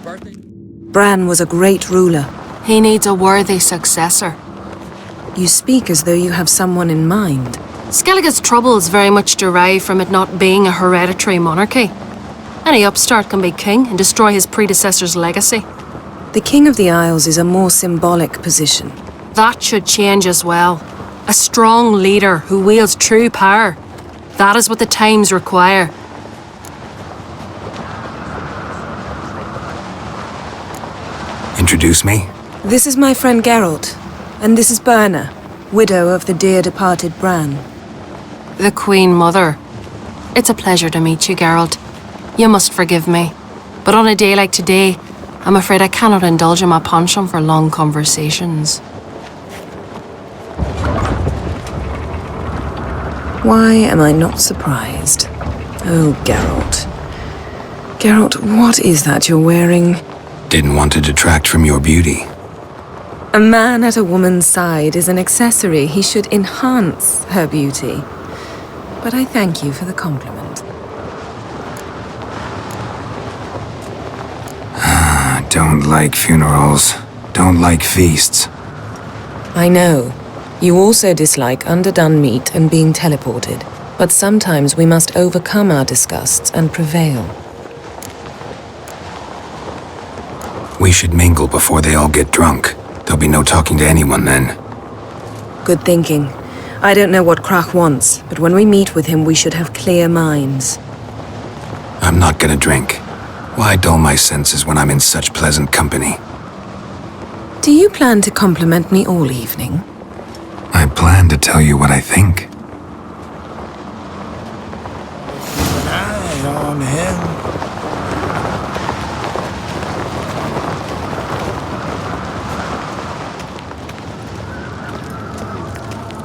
Bran was a great ruler. He needs a worthy successor. You speak as though you have someone in mind. Skellige's troubles very much derive from it not being a hereditary monarchy. Any upstart can be king and destroy his predecessor's legacy. The King of the Isles is a more symbolic position. That should change as well. A strong leader who wields true power. That is what the times require. Introduce me? This is my friend Geralt, and this is Birna, widow of the dear departed Bran. The Queen Mother. It's a pleasure to meet you, Geralt. You must forgive me, but on a day like today, I'm afraid I cannot indulge in my penchant for long conversations. Why am I not surprised? Oh, Geralt. Geralt, what is that you're wearing? Didn't want to detract from your beauty. A man at a woman's side is an accessory. He should enhance her beauty. But I thank you for the compliment. Don't like funerals. Don't like feasts. I know. You also dislike underdone meat and being teleported. But sometimes we must overcome our disgusts and prevail. We should mingle before they all get drunk. There'll be no talking to anyone then. Good thinking. I don't know what Krach wants, but when we meet with him, we should have clear minds. I'm not gonna drink. Why dull my senses when I'm in such pleasant company? Do you plan to compliment me all evening? I plan to tell you what I think. An eye on him.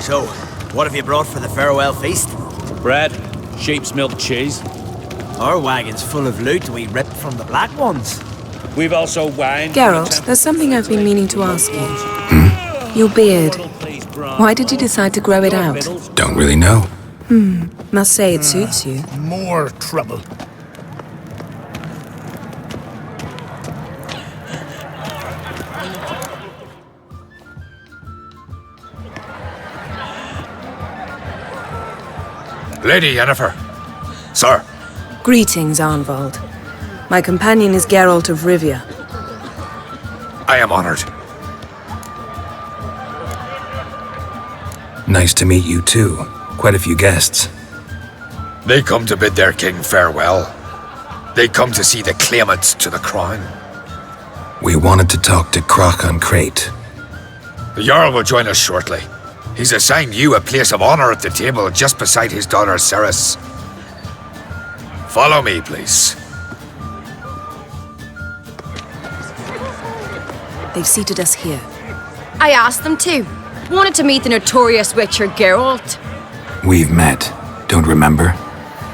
So, what have you brought for the farewell feast? Bread, sheep's milk cheese. Our wagon's full of loot we ripped from the black ones. We've also wine. Geralt, there's something I've been meaning to ask you. Your beard. Why did you decide to grow it out? Don't really know. Must say it suits you. More trouble. Lady Yennefer. Sir. Greetings, Arnvald. My companion is Geralt of Rivia. I am honored. Nice to meet you too. Quite a few guests. They come to bid their king farewell. They come to see the claimants to the crown. We wanted to talk to Krach on Crate. The Jarl will join us shortly. He's assigned you a place of honor at the table just beside his daughter Ceres. Follow me, please. They've seated us here. I asked them to. Wanted to meet the notorious witcher Geralt. We've met. Don't remember?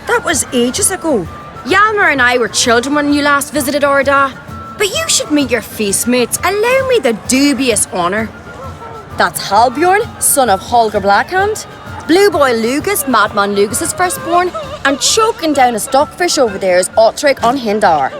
That was ages ago. Hjalmar and I were children when you last visited Orda. But you should meet your feast mates. Allow me the dubious honor. That's Halbjorn, son of Holger Blackhand. Blue Boy Lugus, Madman Lugus' firstborn. And choking down a stockfish over there is Otric on Hindar.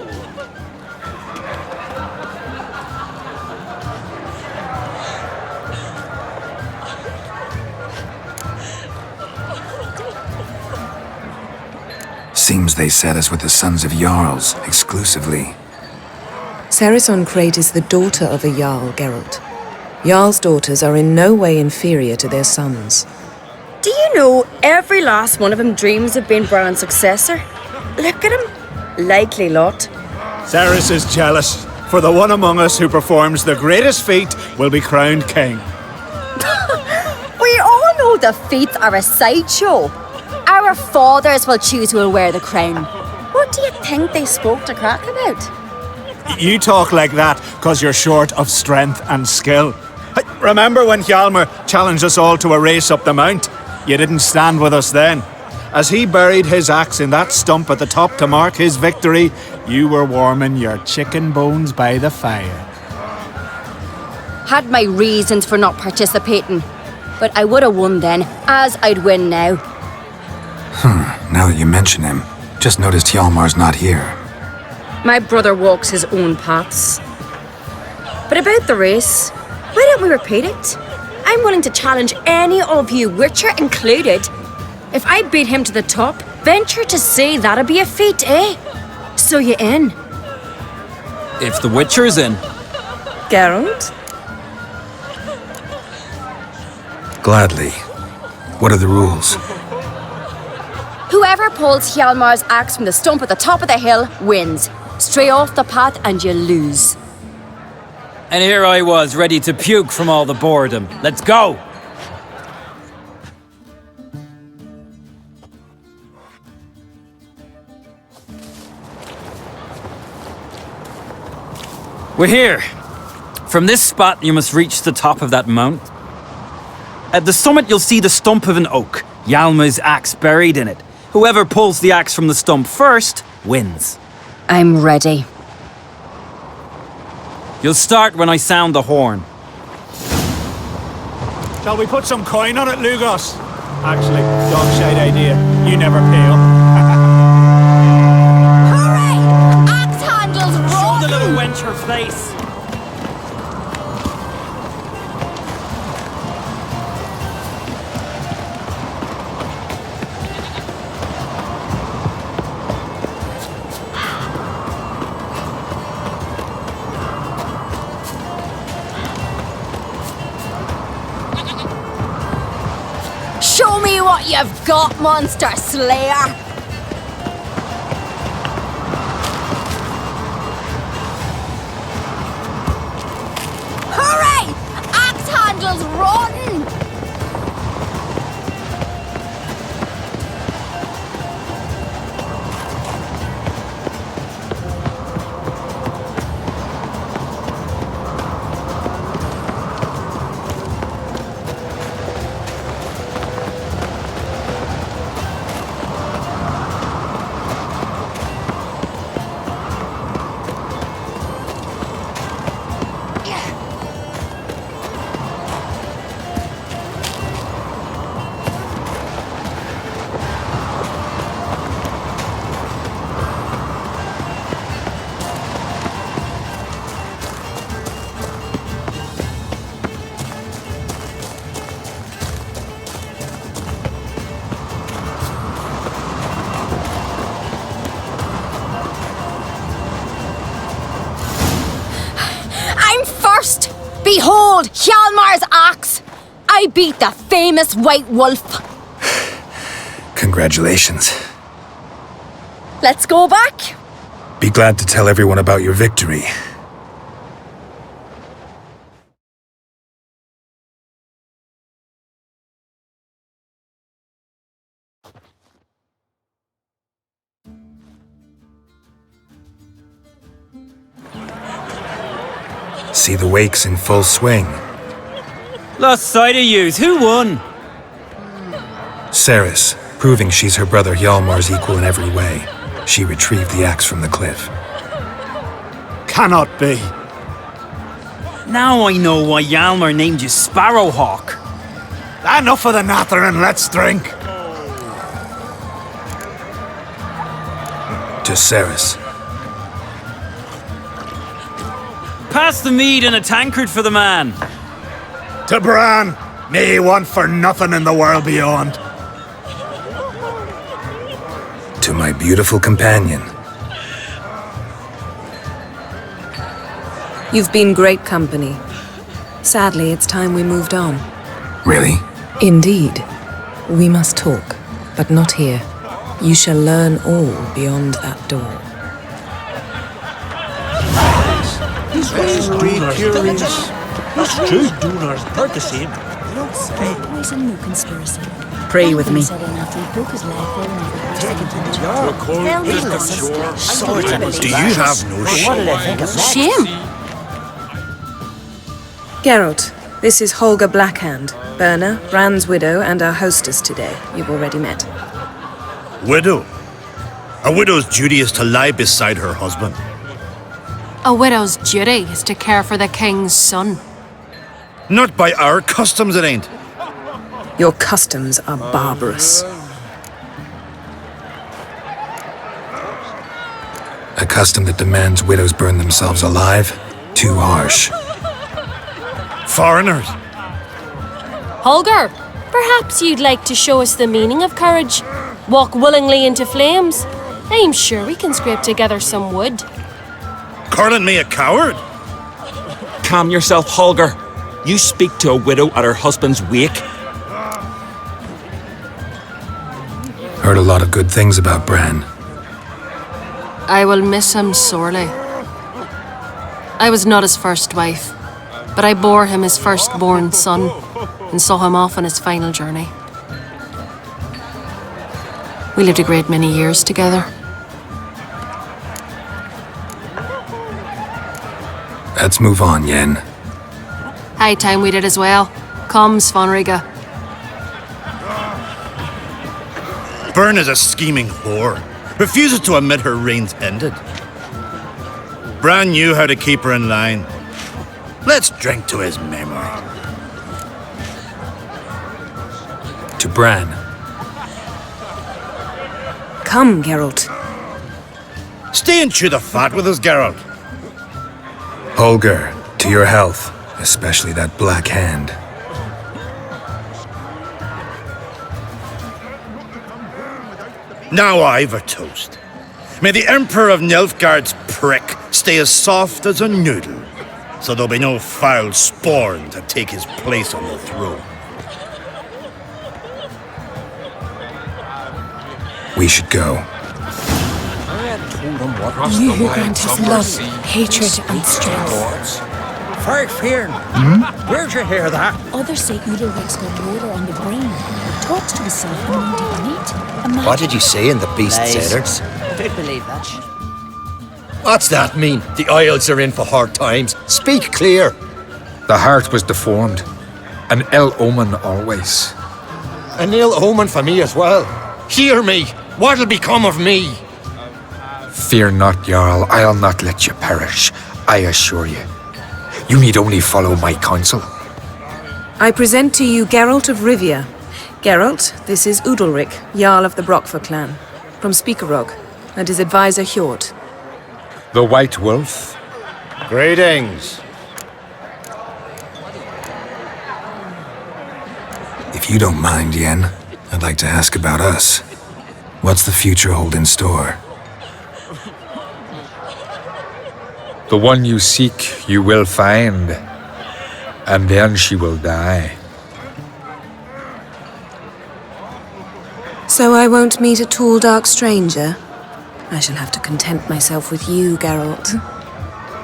Seems they set us with the sons of Jarls, exclusively. Ceres on Crate is the daughter of a Jarl, Geralt. Jarl's daughters are in no way inferior to their sons. Do you know every last one of them dreams of being Bran's successor? Look at him. Likely lot. Ceres is jealous, for the one among us who performs the greatest feat will be crowned king. We all know the feats are a sideshow. Our fathers will choose who will wear the crown. What do you think they spoke to Krach about? You talk like that because you're short of strength and skill. Remember when Hjalmar challenged us all to a race up the mount? You didn't stand with us then. As he buried his axe in that stump at the top to mark his victory, you were warming your chicken bones by the fire. Had my reasons for not participating, but I would have won then, as I'd win now. Now that you mention him, just noticed Hjalmar's not here. My brother walks his own paths. But about the race, why don't we repeat it? I'm willing to challenge any of you, Witcher included. If I beat him to the top, venture to say that'd be a feat, eh? So you in? If the Witcher's in. Geralt? Gladly. What are the rules? Whoever pulls Hjalmar's axe from the stump at the top of the hill wins. Stray off the path and you lose. And here I was, ready to puke from all the boredom. Let's go! We're here. From this spot, you must reach the top of that mount. At the summit, you'll see the stump of an oak, Hjalmar's axe buried in it. Whoever pulls the axe from the stump first wins. I'm ready. You'll start when I sound the horn. Shall we put some coin on it, Lugos? Actually, dog shite idea. You never pay up. Hooray! Axe handles roll! Show the little wench her place. Show me what you've got, monster slayer! Hooray! Axe handles rotten! Behold, Hjalmar's axe! I beat the famous White Wolf! Congratulations. Let's go back? Be glad to tell everyone about your victory. See the wakes in full swing. Lost sight of yous. Who won? Ceres, proving she's her brother Hjalmar's equal in every way. She retrieved the axe from the cliff. Cannot be. Now I know why Hjalmar named you Sparrowhawk. Enough of the nattering, let's drink. To Ceres. Pass the mead and a tankard for the man. To Bran, may he want for nothing in the world beyond. To my beautiful companion. You've been great company. Sadly, it's time we moved on. Really? Indeed. We must talk, but not here. You shall learn all beyond that door. These great curious. That's true. Donors heard the same. Poison no conspiracy. Pray with me. Do you have no Shame. Geralt, this is Holger Blackhand, Berna, Bran's widow, and our hostess today. You've already met. Widow? A widow's duty is to lie beside her husband. A widow's duty is to care for the king's son. Not by our customs, it ain't. Your customs are barbarous. A custom that demands widows burn themselves alive? Too harsh. Foreigners? Holger, perhaps you'd like to show us the meaning of courage. Walk willingly into flames. I'm sure we can scrape together some wood. Calling me a coward? Calm yourself, Holger. You speak to a widow at her husband's wake. Heard a lot of good things about Bran. I will miss him sorely. I was not his first wife, but I bore him his firstborn son and saw him off on his final journey. We lived a great many years together. Let's move on, Yen. High time we did as well. Come, Svanriga. Byrne is a scheming whore. Refuses to admit her reign's ended. Bran knew how to keep her in line. Let's drink to his memory. To Bran. Come, Geralt. Stay and chew the fat with us, Geralt. Holger, to your health, especially that black hand. Now I've a toast. May the Emperor of Nilfgaard's prick stay as soft as a noodle, so there'll be no foul spawn to take his place on the throne. We should go. You who grant us love, hatred, and strength. Fart fear. Where'd you hear that? Others say Udalric's got murder on the brain. Talks to himself when wounded meat. Imagine. What did you say in the beast sailors? Don't believe that shit. What's that mean? The Isles are in for hard times. Speak clear. The heart was deformed. An ill omen always. An ill omen for me as well. Hear me. What'll become of me? Fear not, Jarl. I'll not let you perish. I assure you. You need only follow my counsel. I present to you Geralt of Rivia. Geralt, this is Udalric, Jarl of the Brockfer clan, from Speakerog, and his advisor Hjort. The White Wolf. Greetings. If you don't mind, Yen, I'd like to ask about us. What's the future hold in store? The one you seek, you will find. And then she will die. So I won't meet a tall, dark stranger? I shall have to content myself with you, Geralt.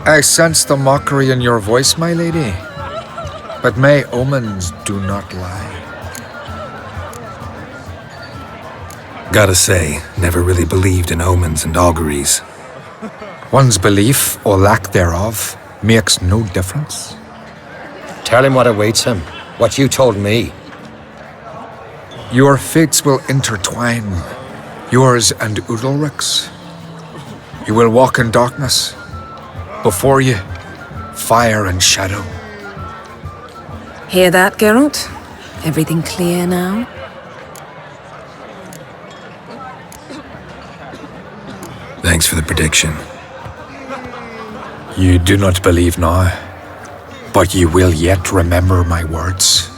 I sense the mockery in your voice, my lady. But may omens do not lie. Gotta say, never really believed in omens and auguries. One's belief, or lack thereof, makes no difference. Tell him what awaits him. What you told me. Your fates will intertwine. Yours and Udalric's. You will walk in darkness. Before you, fire and shadow. Hear that, Geralt? Everything clear now? Thanks for the prediction. You do not believe now, but you will yet remember my words.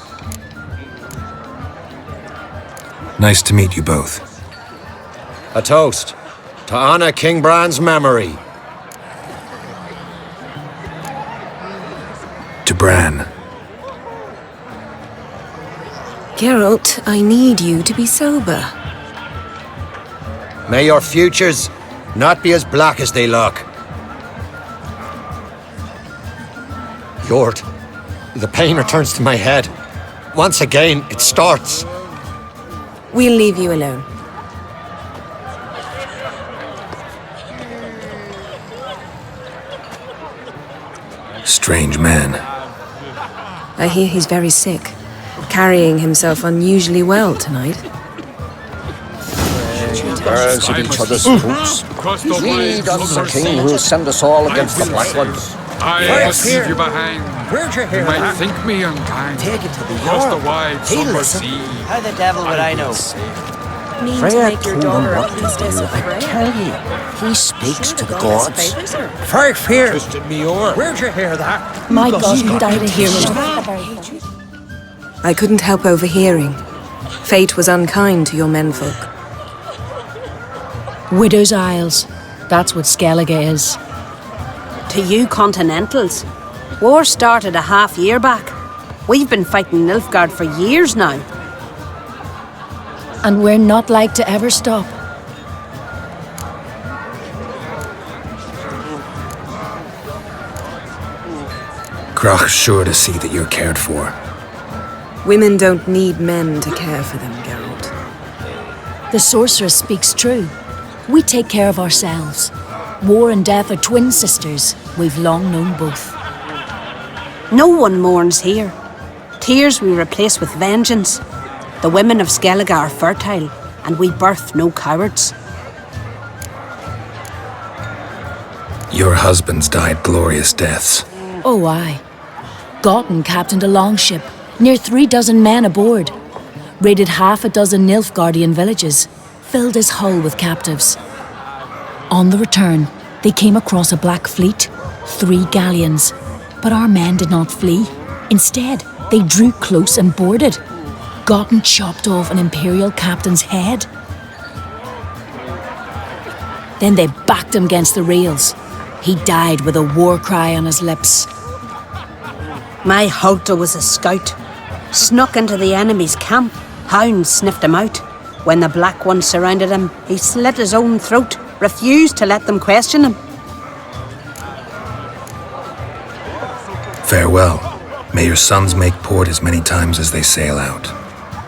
Nice to meet you both. A toast to honor King Bran's memory. To Bran. Geralt, I need you to be sober. May your futures not be as black as they look. Hjort, the pain returns to my head. Once again, it starts. We'll leave you alone. Strange man. I hear he's very sick, carrying himself unusually well tonight. Birds at each other's throats. Lead us, the king who will send us all against the Black Ones. I must leave you behind. Where'd you hear You might that? think me unkind. Take it to the Across Jarl. the wide He'll summer listen. sea. How the devil would I know? mean to Freya make your told daughter him a what to priestess do. of I Freya? tell you, he speaks to the God has gods. favors her. Very fair. Twisted me over. Where'd you hear that? My God, you died a hero. I couldn't help overhearing. Fate was unkind to your menfolk. Widow's Isles. That's what Skellige is. To you Continentals, war started a half year back. We've been fighting Nilfgaard for years now. And we're not like to ever stop. Crach's sure to see that you're cared for. Women don't need men to care for them, Geralt. The sorceress speaks true. We take care of ourselves. War and death are twin sisters. We've long known both. No one mourns here. Tears we replace with vengeance. The women of Skellige are fertile, and we birth no cowards. Your husbands died glorious deaths. Oh, aye. Gotten captained a longship, near 3 dozen men aboard. Raided half a dozen Nilfgaardian villages, filled his hull with captives. On the return, they came across a black fleet, 3 galleons. But our men did not flee. Instead, they drew close and boarded. Gotten chopped off an imperial captain's head. Then they backed him against the rails. He died with a war cry on his lips. My Halta was a scout. Snuck into the enemy's camp. Hounds sniffed him out. When the Black Ones surrounded him, he slit his own throat, refused to let them question him. Farewell. May your sons make port as many times as they sail out.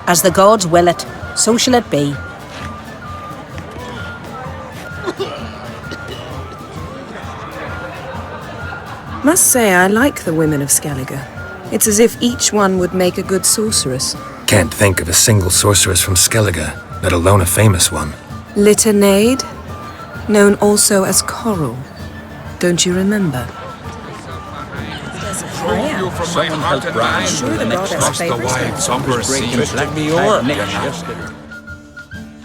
As the gods will it, so shall it be. Must say I like the women of Skellige. It's as if each one would make a good sorceress. Can't think of a single sorceress from Skellige, let alone a famous one. Litternaid, known also as Coral. Don't you remember? Someone help Brian. Sure the goddess Across the favors wide, her. somber sea. Twisted me over.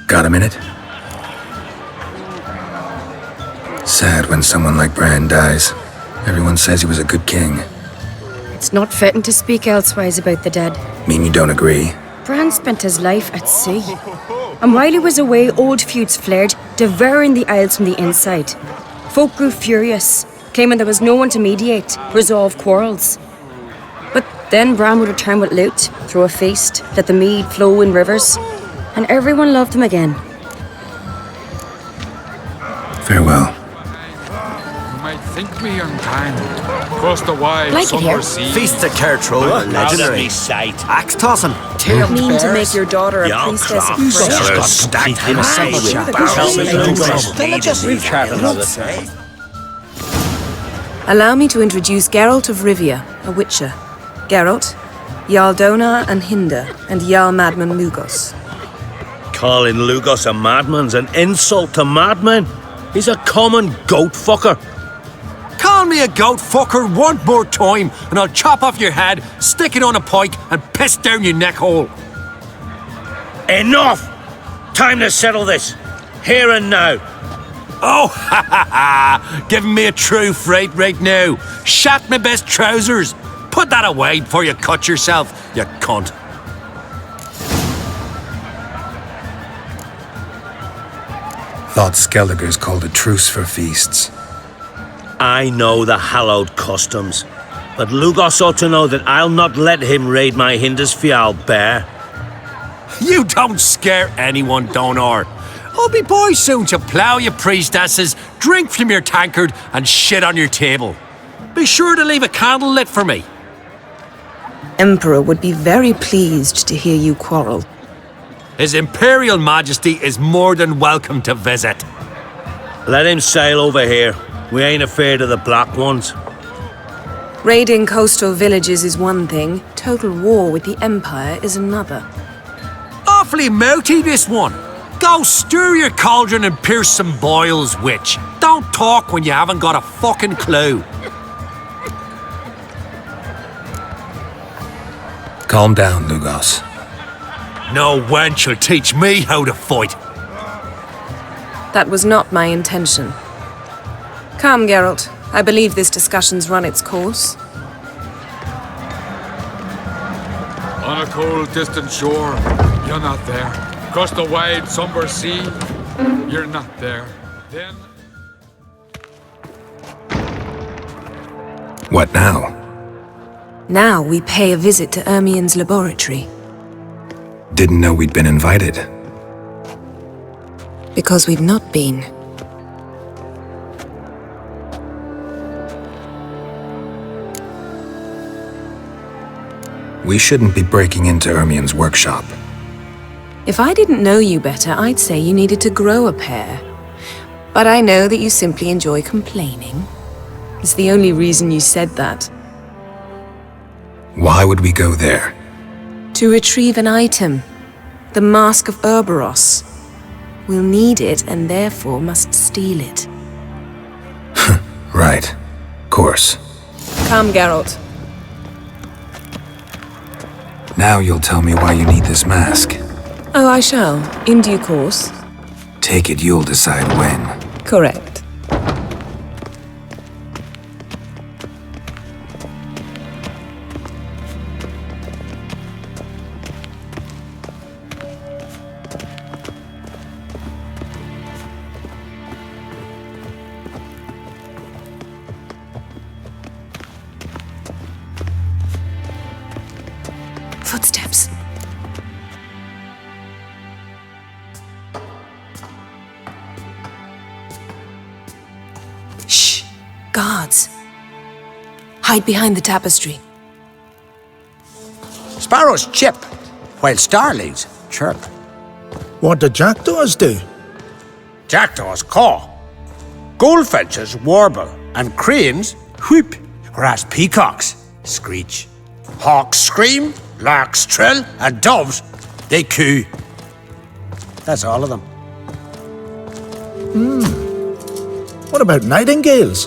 Got a minute? Sad when someone like Bran dies. Everyone says he was a good king. It's not fitting to speak elsewise about the dead. Mean you don't agree? Bran spent his life at sea. And while he was away, old feuds flared, devouring the Isles from the inside. Folk grew furious, claiming there was no one to mediate, resolve quarrels. But then Bran would return with loot, throw a feast, let the mead flow in rivers, and everyone loved him again. Farewell. You might think me unkind. Across the wide, Like it somber here. sea. Feast of Cairtrol, legendary. Axe tossing. You mean to make your daughter a priestess of Freya? Stacked in a Allow me to introduce Geralt of Rivia, a witcher. Geralt, Jarl Donar and Hinder, and Jarl Madman Lugos. Calling Lugos a madman's an insult to madmen. He's a common goat fucker. Call me a goat fucker one more time, and I'll chop off your head, stick it on a pike, and piss down your neck hole. Enough! Time to settle this. Here and now. Oh, ha ha ha! Giving me a true fright right now. Shat my best trousers. Put that away before you cut yourself, you cunt. Thought Skellige's called a truce for feasts. I know the hallowed customs, but Lugos ought to know that I'll not let him raid my Hinder's Fial bear. You don't scare anyone, Donar. I'll be boy soon to plough your priestesses, drink from your tankard, and shit on your table. Be sure to leave a candle lit for me. Emperor would be very pleased to hear you quarrel. His Imperial Majesty is more than welcome to visit. Let him sail over here. We ain't afraid of the Black Ones. Raiding coastal villages is one thing, total war with the Empire is another. Awfully mouty, this one. Go stir your cauldron and pierce some boils, witch. Don't talk when you haven't got a fucking clue. Calm down, Lugos. No wench will teach me how to fight. That was not my intention. Come, Geralt. I believe this discussion's run its course. On a cold, distant shore, you're not there. Across the wide, somber sea, you're not there. Then... What now? Now we pay a visit to Ermien's laboratory. Didn't know we'd been invited. Because we've not been. We shouldn't be breaking into Ermien's workshop. If I didn't know you better, I'd say you needed to grow a pair. But I know that you simply enjoy complaining. It's the only reason you said that. Why would we go there? To retrieve an item. The Mask of Urboros. We'll need it and therefore must steal it. Right. Course. Come, Geralt. Now you'll tell me why you need this mask. Oh, I shall. In due course. Take it you'll decide when. Correct. Footsteps. Shh! Guards. Hide behind the tapestry. Sparrows chip, while starlings chirp. What do jackdaws do? Jackdaws caw. Goldfinches warble, and cranes whoop, whereas peacocks screech. Hawks scream, larks trill, and doves, they coo. That's all of them. What about nightingales?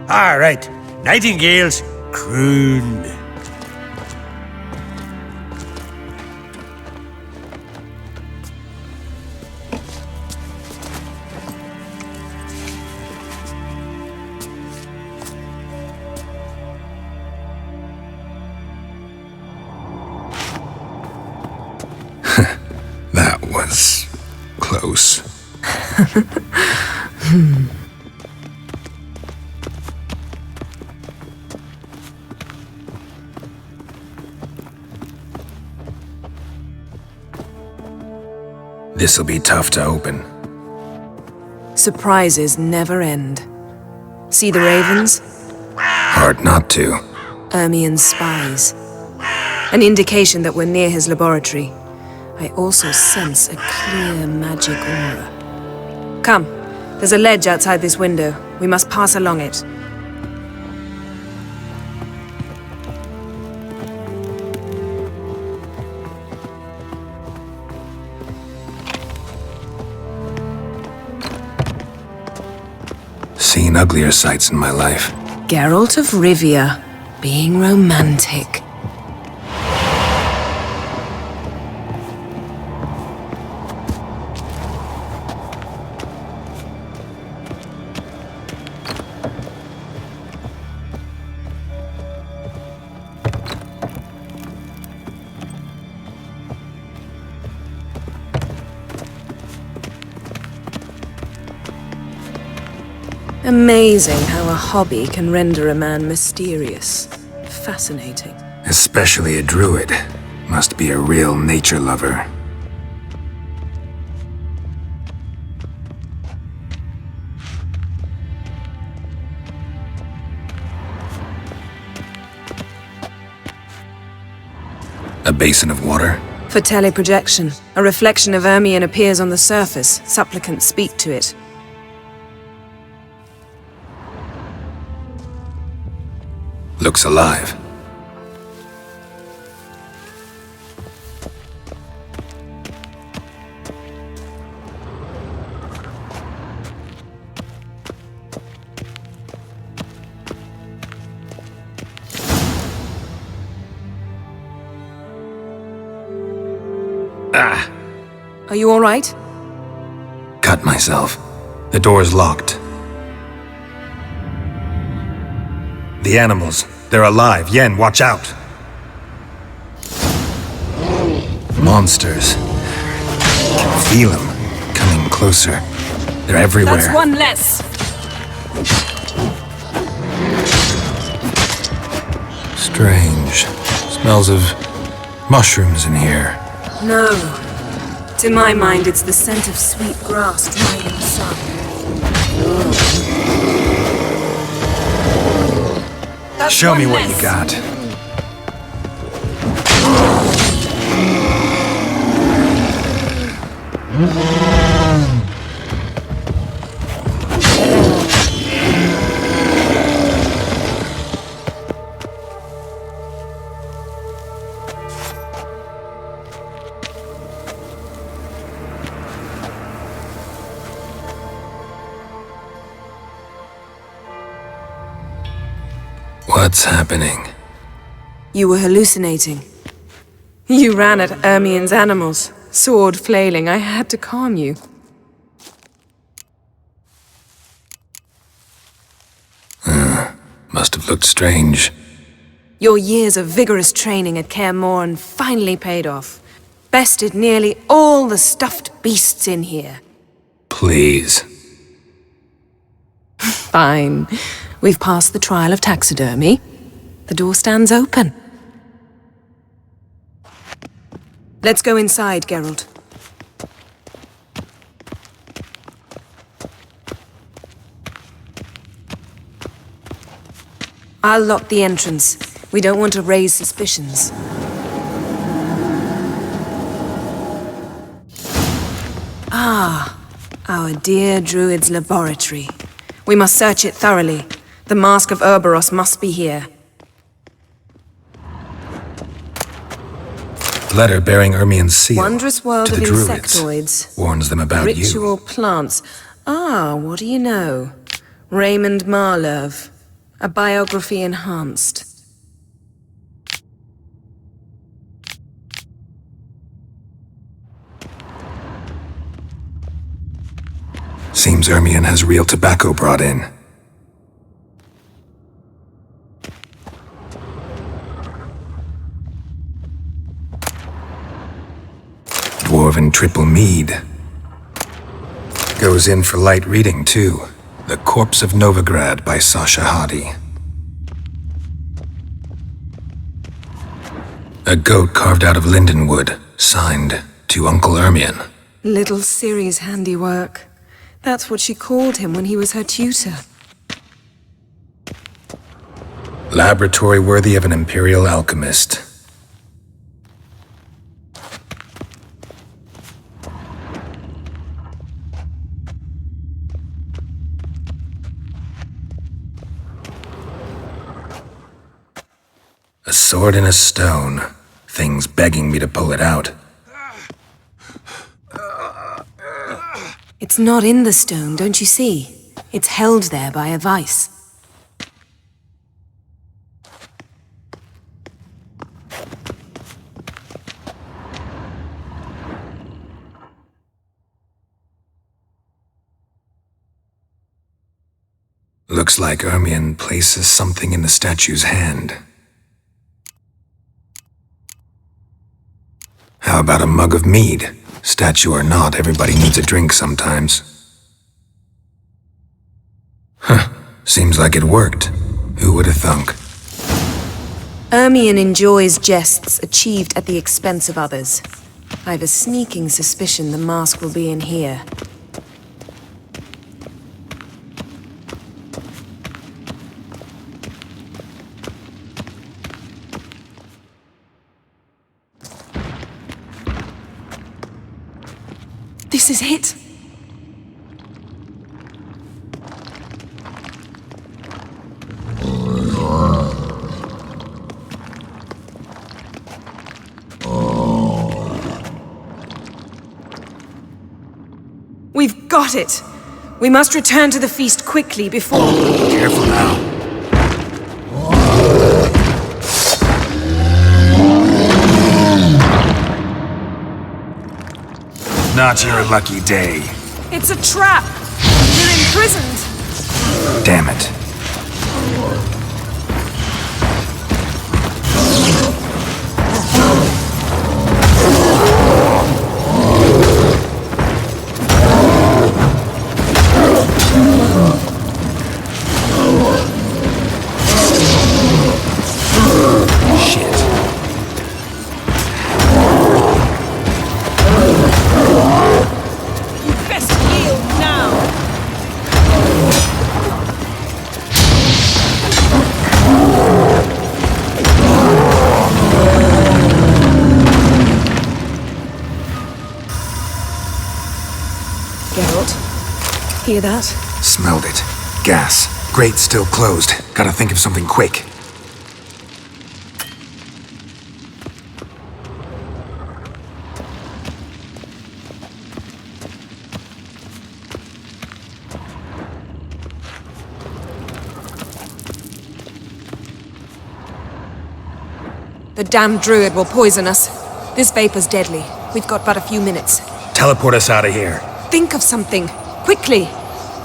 All right, nightingales croon. That was close. This'll be tough to open. Surprises never end. See the ravens? Hard not to. Ermien's spies. An indication that we're near his laboratory. I also sense a clear magic aura. Come, there's a ledge outside this window. We must pass along it. Seen uglier sights in my life. Geralt of Rivia, being romantic. Amazing how a hobby can render a man mysterious. Fascinating. Especially a druid. Must be a real nature lover. A basin of water? For teleprojection, a reflection of Ermien appears on the surface. Supplicants speak to it. Looks alive. Are you all right? Cut myself. The door's locked. The animals, they're alive. Yen, watch out! Monsters. I can feel them coming closer. They're everywhere. That's one less. Strange. Smells of mushrooms in here. No. To my mind, it's the scent of sweet grass dried in the sun. That's Show me one what less. you got. What's happening? You were hallucinating. You ran at Ermien's animals, sword flailing. I had to calm you. Must have looked strange. Your years of vigorous training at Kaer Morhen finally paid off. Bested nearly all the stuffed beasts in here. Please. Fine. We've passed the trial of taxidermy. The door stands open. Let's go inside, Geralt. I'll lock the entrance. We don't want to raise suspicions. Ah, our dear druid's laboratory. We must search it thoroughly. The Mask of Ouroboros must be here. Letter bearing Ermien's seal. Wondrous world to of the druids. insectoids. Warns them about Ritual you. plants. Ah, what do you know? Raymond Marlove. A biography enhanced. Seems Ermien has real tobacco brought in. Dwarven triple mead. Goes in for light reading, too. The Corpse of Novigrad by Sasha Hadi. A goat carved out of lindenwood, signed to Uncle Ermien. Little Ciri's handiwork. That's what she called him when he was her tutor. Laboratory worthy of an imperial alchemist. A sword in a stone. Things begging me to pull it out. It's not in the stone, don't you see? It's held there by a vice. Looks like Ermien places something in the statue's hand. How about a mug of mead? Statue or not, everybody needs a drink sometimes. Huh. Seems like it worked. Who would have thunk? Ermien enjoys jests achieved at the expense of others. I've a sneaking suspicion the mask will be in here. This is it. We've got it! We must return to the feast quickly before... Careful now. not your lucky day. It's a trap! You're imprisoned! Damn it. Hear that? Smelled it. Gas. Grate still closed. Gotta think of something quick. The damned druid will poison us. This vapor's deadly. We've got but a few minutes. Teleport us out of here. Think of something. Quickly!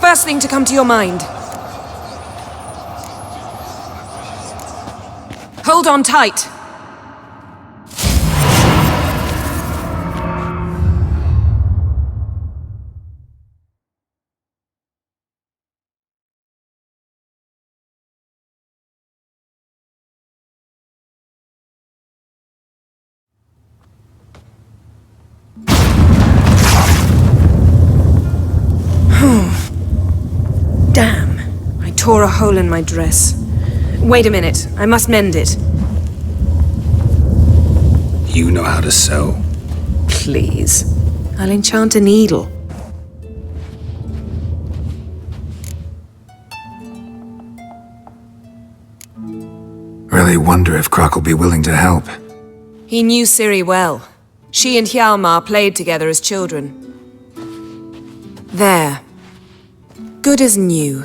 First thing to come to your mind. Hold on tight. Damn. I tore a hole in my dress. Wait a minute. I must mend it. You know how to sew? Please. I'll enchant a needle. Really wonder if Croc will be willing to help. He knew Ciri well. She and Hjalmar played together as children. There. Good as new.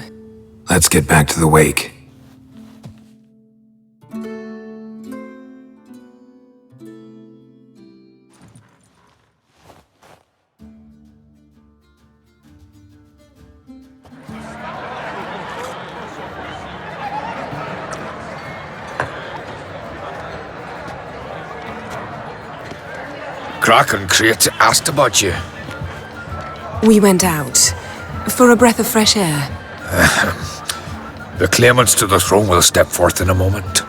Let's get back to the wake. Croc and Crate asked about you. We went out. For a breath of fresh air. The claimants to the throne will step forth in a moment.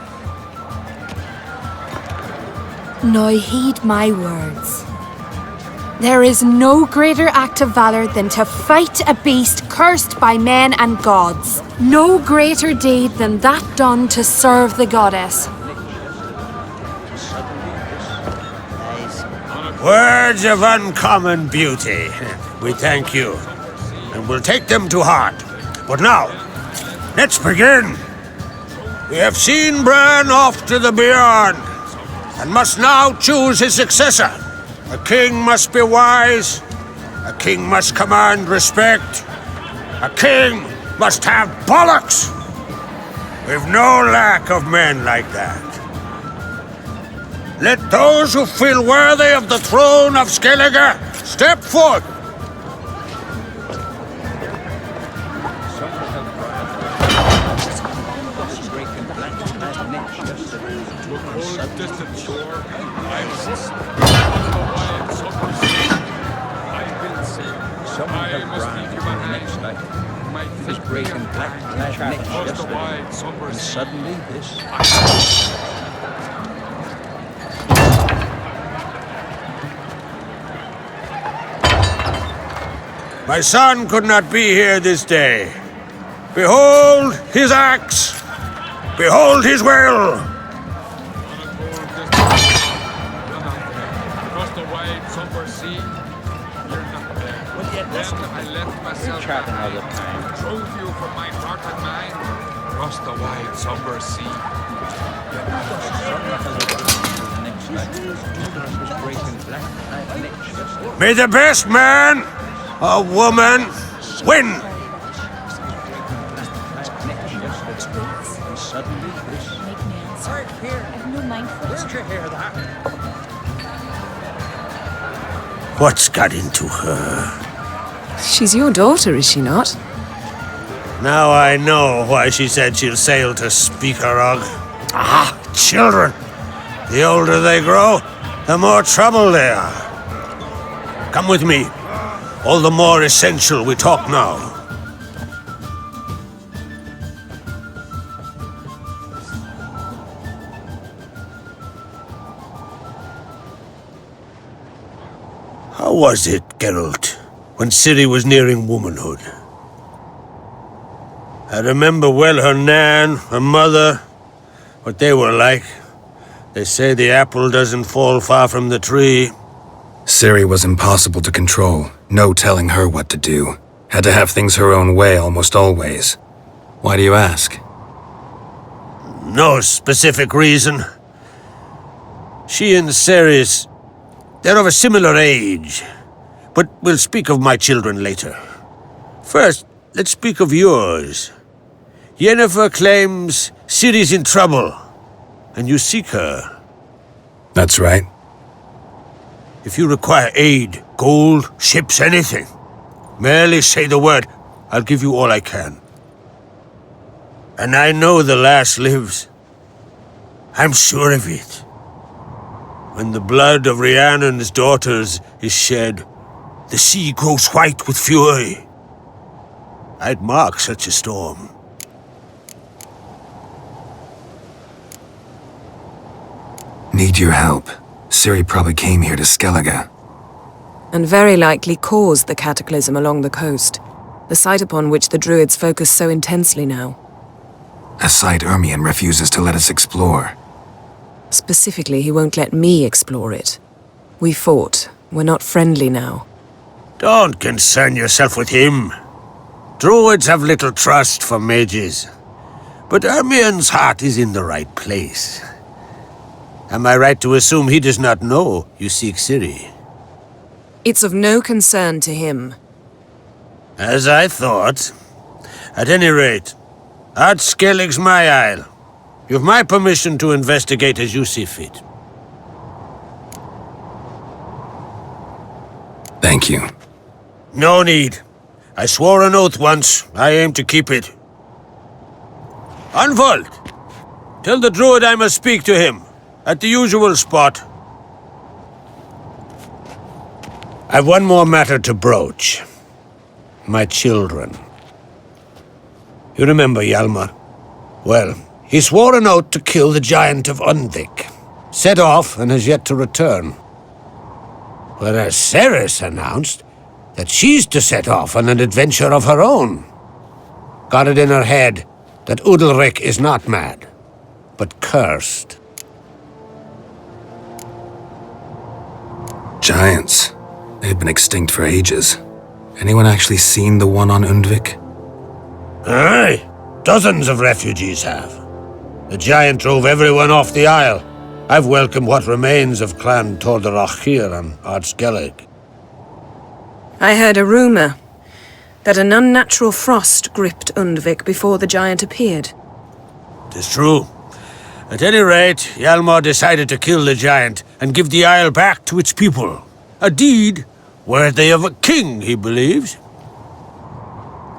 Now heed my words. There is no greater act of valor than to fight a beast cursed by men and gods. No greater deed than that done to serve the goddess. Words of uncommon beauty. We thank you, and we'll take them to heart. But now, let's begin. We have seen Bran off to the beyond, and must now choose his successor. A king must be wise. A king must command respect. A king must have bollocks. We've no lack of men like that. Let those who feel worthy of the throne of Skellige step forth. Suddenly this... My son could not be here this day. Behold his axe. Behold his will. Across the wide, somber sea, you're not there. Then I left myself behind, drove you from my heart and mind, across the wide, somber sea. May the best man or woman win. What's got into her? She's your daughter, is she not? Now I know why she said she'll sail to Speakerog. Ah, children. The older they grow, the more trouble they are. Come with me. All the more essential we talk now. How was it, Geralt, when Ciri was nearing womanhood? I remember well her nan, her mother, what they were like. They say the apple doesn't fall far from the tree. Ciri was impossible to control. No telling her what to do. Had to have things her own way almost always. Why do you ask? No specific reason. She and Ceres, they're of a similar age. But we'll speak of my children later. First, let's speak of yours. Yennefer claims Ciri's in trouble, and you seek her. That's right. If you require aid, gold, ships, anything, merely say the word. I'll give you all I can. And I know the lass lives. I'm sure of it. When the blood of Rhiannon's daughters is shed, the sea grows white with fury. I'd mark such a storm. Need your help. Ciri probably came here to Skellige. And very likely caused the cataclysm along the coast, the site upon which the Druids focus so intensely now. A site Ermion refuses to let us explore. Specifically, he won't let me explore it. We fought. We're not friendly now. Don't concern yourself with him. Druids have little trust for mages. But Ermion's heart is in the right place. Am I right to assume he does not know you seek Ciri? It's of no concern to him. As I thought. At any rate, Ard Skellig's my isle. You've my permission to investigate as you see fit. Thank you. No need. I swore an oath once. I aim to keep it. Unfold! Tell the druid I must speak to him. At the usual spot. I've one more matter to broach. My children. You remember Hjalmar? Well, he swore an oath to kill the giant of Undvik. Set off and has yet to return. Whereas Ceres announced that she's to set off on an adventure of her own. Got it in her head that Udalric is not mad, but cursed. Giants. They've been extinct for ages. Anyone actually seen the one on Undvik? Aye. Dozens of refugees have. The giant drove everyone off the isle. I've welcomed what remains of Clan Tordarach here on Ard Skellig. I heard a rumor that an unnatural frost gripped Undvik before the giant appeared. 'Tis true. At any rate, Hjalmar decided to kill the giant and give the isle back to its people. A deed worthy of a king, he believes.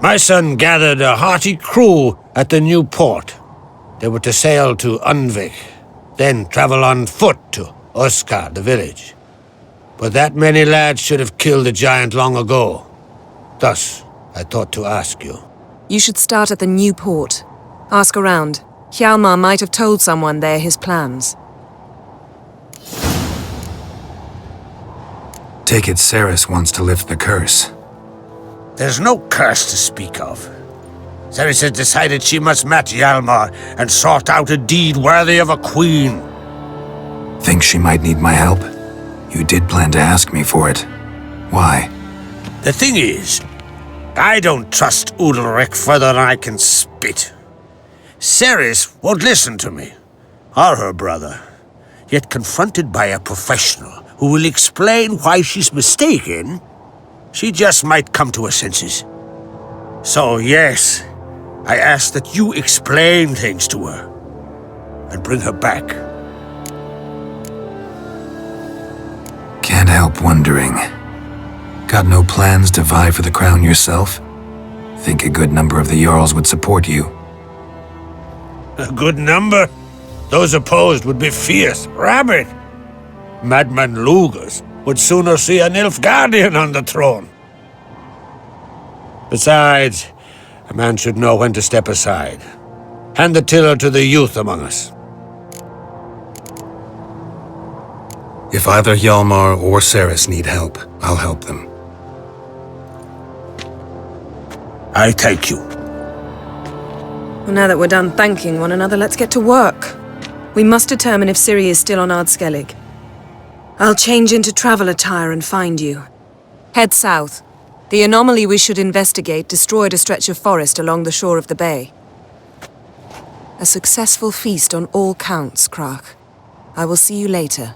My son gathered a hearty crew at the new port. They were to sail to Undvik, then travel on foot to Oskar, the village. But that many lads should have killed the giant long ago. Thus, I thought to ask you. You should start at the new port. Ask around. Hjalmar might have told someone there his plans. Take it Ceres wants to lift the curse. There's no curse to speak of. Ceres has decided she must match Hjalmar and sort out a deed worthy of a queen. Think she might need my help? You did plan to ask me for it. Why? The thing is, I don't trust Udalric further than I can spit. Ceres won't listen to me, or her brother. Yet confronted by a professional who will explain why she's mistaken, she just might come to her senses. So yes, I ask that you explain things to her and bring her back. Can't help wondering. Got no plans to vie for the crown yourself? Think a good number of the Jarls would support you. A good number? Those opposed would be fierce, rabid. Madman Lugas would sooner see an Nilfgaardian on the throne. Besides, a man should know when to step aside. Hand the tiller to the youth among us. If either Hjalmar or Cerys need help, I'll help them. I thank you. Well, now that we're done thanking one another, let's get to work. We must determine if Ciri is still on Ardskellig. I'll change into travel attire and find you. Head south. The anomaly we should investigate destroyed a stretch of forest along the shore of the bay. A successful feast on all counts, Krach. I will see you later.